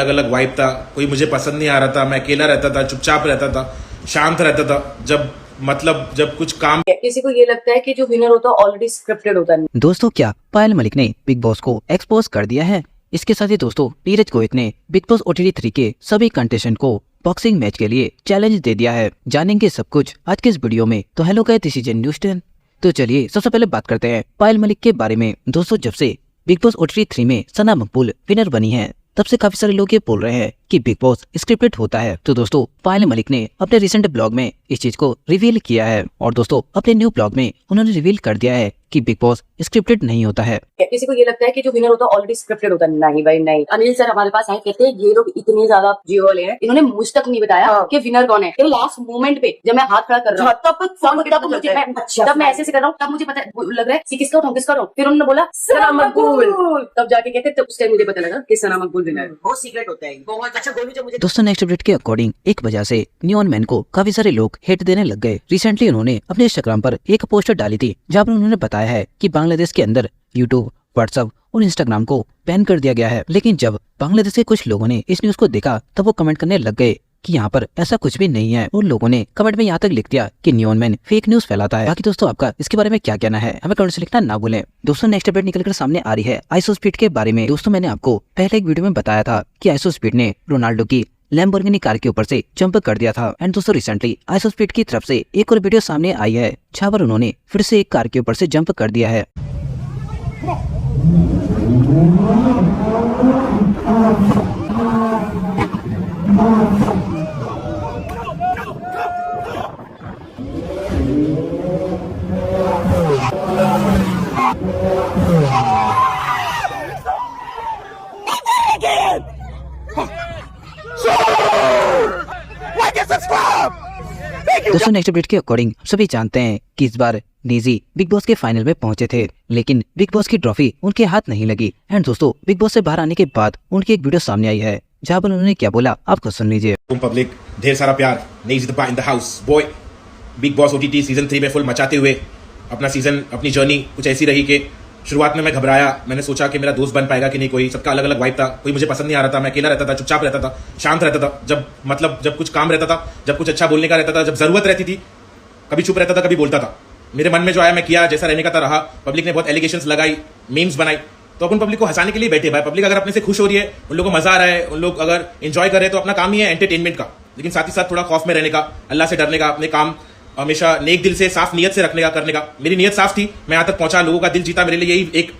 अलग अलग वाइब था, कोई मुझे पसंद नहीं आ रहा था, मैं अकेला रहता था, चुपचाप रहता था, शांत रहता था। जब कुछ काम, किसी को ये लगता है कि जो विनर होता है ऑलरेडी स्क्रिप्टेड होता है। दोस्तों, क्या पायल मलिक ने बिग बॉस को एक्सपोज कर दिया है? इसके साथ ही दोस्तों, नीरज गोयत ने बिग बॉस OTT 3 के सभी कंटेस्टेंट को बॉक्सिंग मैच के लिए चैलेंज दे दिया है। जानेंगे सब कुछ आज के इस वीडियो में। तो hello guys, this is news 10। तो चलिए सबसे पहले बात करते हैं पायल मलिक के बारे में। दोस्तों, जब से बिग बॉस OTT 3 में सना मकबूल विनर बनी है, तब से काफी सारे लोग ये बोल रहे हैं कि बिग बॉस स्क्रिप्टेड होता है। तो दोस्तों, पायल मलिक ने अपने रिसेंट ब्लॉग में इस चीज को रिवील किया है और दोस्तों अपने न्यू ब्लॉग में उन्होंने रिवील कर दिया है कि बिग बॉस स्क्रिप्टेड नहीं होता है। किसी को ये लगता है कि जो विनर होता है ऑलरेडी स्क्रिप्टेड होता है। नहीं भाई नहीं। अनिल सर हमारे पास आए, कहते हैं ये लोग इतने ज्यादा जियो वाले हैं, इन्होंने मुझ तक नहीं बताया कि विनर कौन है। तो लास्ट मोमेंट पे जब मैं हाथ खड़ा कर रहा हूँ तब मैं ऐसे कर रहा हूँ, तब मुझे पता लग रहा है किसका उठाऊं। फिर उन्होंने बोला सना मकबूल, तब जाके कहते तो उस टाइम मुझे पता लगा कि सना मकबूल विनर है। बहुत सीक्रेट होता है, बहुत अच्छा। गोलू जो मुझे दोस्तों, नेक्स्ट अपडेट के अकॉर्डिंग एक वजह से न्यून मैन को काफी सारे लोग हेट देने लग गए। रिसेंटली उन्होंने अपने इंस्टाग्राम पर एक पोस्टर डाली थी जहाँ पर उन्होंने बताया है कि बांग्लादेश के अंदर यूट्यूब, व्हाट्सएप और इंस्टाग्राम को बैन कर दिया गया है। लेकिन जब बांग्लादेश के कुछ लोगों ने इस न्यूज को देखा तब वो कमेंट करने लग गए कि यहाँ पर ऐसा कुछ भी नहीं है। और लोगों ने कमेंट में यहाँ तक लिख दिया कि न्यून मैन फेक न्यूज फैलाता है। बाकी दोस्तों, आपका इसके बारे में क्या कहना है, हमें कमेंट से लिखना ना भूलें। दोस्तों, नेक्स्ट अपडेट निकलकर सामने आ रही है आइसोस्पीड के बारे में। दोस्तों, मैंने आपको पहले एक वीडियो में बताया था कि आइसोस्पीड ने रोनाल्डो की लैम्बोर्गिनी कार के ऊपर से जंप कर दिया था। एंड दोस्तों, रिसेंटली आइसोस्पीड की तरफ से एक और वीडियो सामने आई है जहाँ पर उन्होंने फिर से एक कार के ऊपर से जंप कर दिया है। दोस्तों, नेक्स्ट अपडेट के अकॉर्डिंग सभी जानते हैं कि इस बार निजी बिग बॉस के फाइनल में पहुंचे थे, लेकिन बिग बॉस की ट्रॉफी उनके हाथ नहीं लगी। एंड दोस्तों, बिग बॉस से बाहर आने के बाद उनकी एक वीडियो सामने आई है जहाँ पर उन्होंने क्या बोला, आपको सुन लीजिए। पब्लिक ढेर सारा प्यार, next in the house boy. Big boss OTT season 3 में फुल मचाते हुए अपना सीजन, अपनी जर्नी कुछ ऐसी रही कि शुरुआत में मैं घबराया, मैंने सोचा कि मेरा दोस्त बन पाएगा कि नहीं, कोई सबका अलग अलग वाइब था, कोई मुझे पसंद नहीं आ रहा था, मैं अकेला रहता था, चुपचाप रहता था, शांत रहता था। जब कुछ काम रहता था, जब कुछ अच्छा बोलने का रहता था, जब जरूरत रहती थी, कभी चुप रहता था, कभी बोलता था। मेरे मन में जो आया मैं किया, जैसा रहने का था रहा। पब्लिक ने बहुत एलिगेशंस लगाई, मीम्स बनाई, तो अपन पब्लिक को हंसाने के लिए बैठे भाई। पब्लिक अगर अपने से खुश हो रही है, उन लोगों को मजा आ रहा है, उन लोग अगर एंजॉय कर रहे हैं, तो अपना काम ही है एंटरटेनमेंट का। लेकिन साथ ही साथ थोड़ा खौफ में रहने का, अल्लाह से डरने का, अपने काम हमेशा नेक दिल से, साफ नीयत से रखने का, करने का। मेरी नीयत साफ थी, मैं यहाँ तक पहुंचा, लोगों का दिल जीता। मेरे लिए यही एक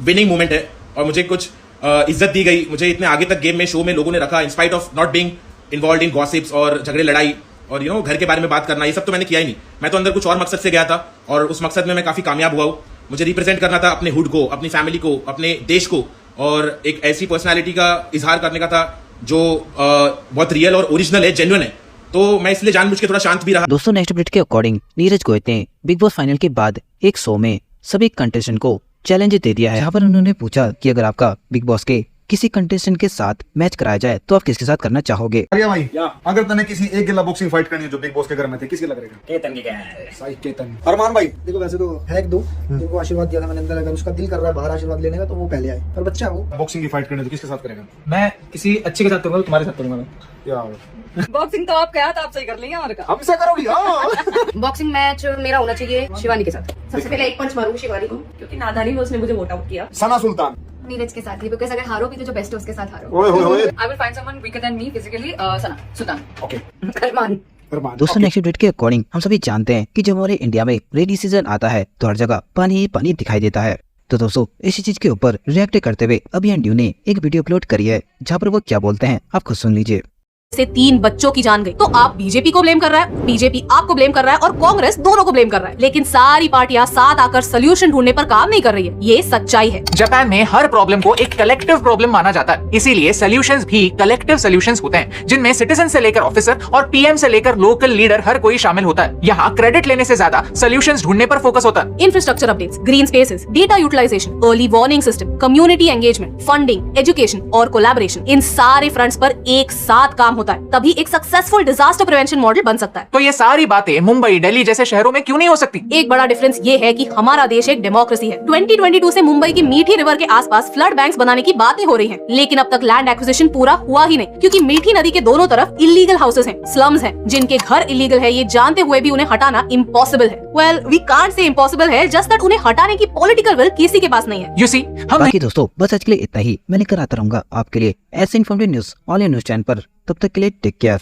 विनिंग मोमेंट है और मुझे कुछ इज्जत दी गई। मुझे इतने आगे तक गेम में, शो में लोगों ने रखा, in spite of not being involve in gossips और झगड़े लड़ाई और घर के बारे में बात करना, ये सब तो मैंने किया ही नहीं। मैं तो अंदर कुछ और मकसद से गया था और उस मकसद में मैं काफी कामयाब हुआ हूँ। मुझे रिप्रेजेंट करना था अपने हुड को, अपनी फैमिली को, अपने देश को, और एक ऐसी पर्सनैलिटी का इजहार करने का था जो बहुत रियल और ओरिजिनल है, जेन्युइन है। तो मैं इसलिए जानबूझ के थोड़ा शांत भी रहा। दोस्तों, नेक्स्ट अपडेट के अकॉर्डिंग नीरज गोयत ने बिग बॉस फाइनल के बाद एक शो में सभी कंटेस्टेंट को चैलेंज दे दिया है, जहाँ पर उन्होंने पूछा कि अगर आपका बिग बॉस के किसी कंटेस्टेंट के साथ मैच कराया जाए तो आप किसके साथ करना चाहोगे? भाई, अगर तने किसी एक गिला बॉक्सिंग फाइट करनी है जो बिग बॉस के घर में थे, किसके लग रहेगा? केतन के क्या है? साई केतन। अरमान भाई, देखो वैसे तो है एक दो जिनको आशीर्वाद दिया था मैंने, अंदर अगर उसका दिल कर रहा है बाहर आशीर्वाद लेने का तो वो पहले आए, पर बच्चा वो बॉक्सिंग की फाइट करनी है तो किसके साथ करेगा? मैं किसी अच्छे के साथ करूंगा, तुम्हारे साथ करूंगा मैं। यार बॉक्सिंग तो आप क्या आप सही कर लेंगे हमारे का। हमसे करोगी? हाँ। बॉक्सिंग मैच मेरा होना चाहिए शिवानी के साथ। सबसे पहले एक पंच मारूंगी शिवानी को, क्योंकि नादानी में उसने मुझे वोट आउट किया। सना सुल्तान नीरज के साथ ही, बिकॉज़ अगर हारो भी तो जो बेस्ट है उसके साथ हारो। ओए होए होए। I will find someone weaker than me physically, Sana Sultan. Okay. Arman. दोस्तों, नेक्स्ट अपडेट के अकॉर्डिंग हम सभी जानते हैं कि जब हमारे इंडिया में रेनी सीजन आता है तो हर जगह पानी ही पानी दिखाई देता है। तो दोस्तों, इसी चीज के ऊपर रिएक्ट करते हुए अभी एनडीयू ने एक वीडियो अपलोड करी है जहाँ पर वो क्या बोलते हैं, आप खुद सुन लीजिए। से 3 बच्चों की जान गई, तो आप बीजेपी को ब्लेम कर रहा है, बीजेपी आपको ब्लेम कर रहा है और कांग्रेस दोनों को ब्लेम कर रहा है। लेकिन सारी पार्टियां साथ आकर सोल्यूशन ढूंढने पर काम नहीं कर रही है, ये सच्चाई है। जापान में हर प्रॉब्लम को एक कलेक्टिव प्रॉब्लम माना जाता है, इसीलिए सॉल्यूशंस भी कलेक्टिव सॉल्यूशंस होते हैं, जिनमें सिटीजन से लेकर ऑफिसर और पीएम से लेकर लोकल लीडर हर कोई शामिल होता है। यहाँ क्रेडिट लेने से ज्यादा सॉल्यूशंस ढूंढने पर फोकस होता है। Infrastructure updates, green spaces, data utilization, early warning system, community engagement, funding, education और कोलैबोरेशन, इन सारे फ्रंट्स पर एक साथ काम होता है, तभी एक सक्सेसफुल डिजास्टर प्रिवेंशन मॉडल बन सकता है। तो ये सारी बातें मुंबई, दिल्ली जैसे शहरों में क्यों नहीं हो सकती? एक बड़ा डिफरेंस ये है कि हमारा देश एक डेमोक्रेसी है। 2022 से मुंबई की मीठी रिवर के आसपास फ्लड बैंक्स बनाने की बातें हो रही हैं, लेकिन अब तक लैंड एक्विजिशन पूरा हुआ ही नहीं, क्योंकि मीठी नदी के दोनों तरफ इलीगल हाउसेस हैं, स्लम्स हैं, जिनके घर इलीगल है, ये जानते हुए भी उन्हें हटाना इम्पॉसिबल है। Well, we can't say impossible है, जस्ट दैट उन्हें हटाने की पॉलिटिकल विल किसी के पास नहीं है। You see, हम बाकी दोस्तों बस आज के लिए इतना ही। मैं लेकर आता रहूंगा आपके लिए ऐसे informative news all news channel पर। तब तक के लिए टेक केयर।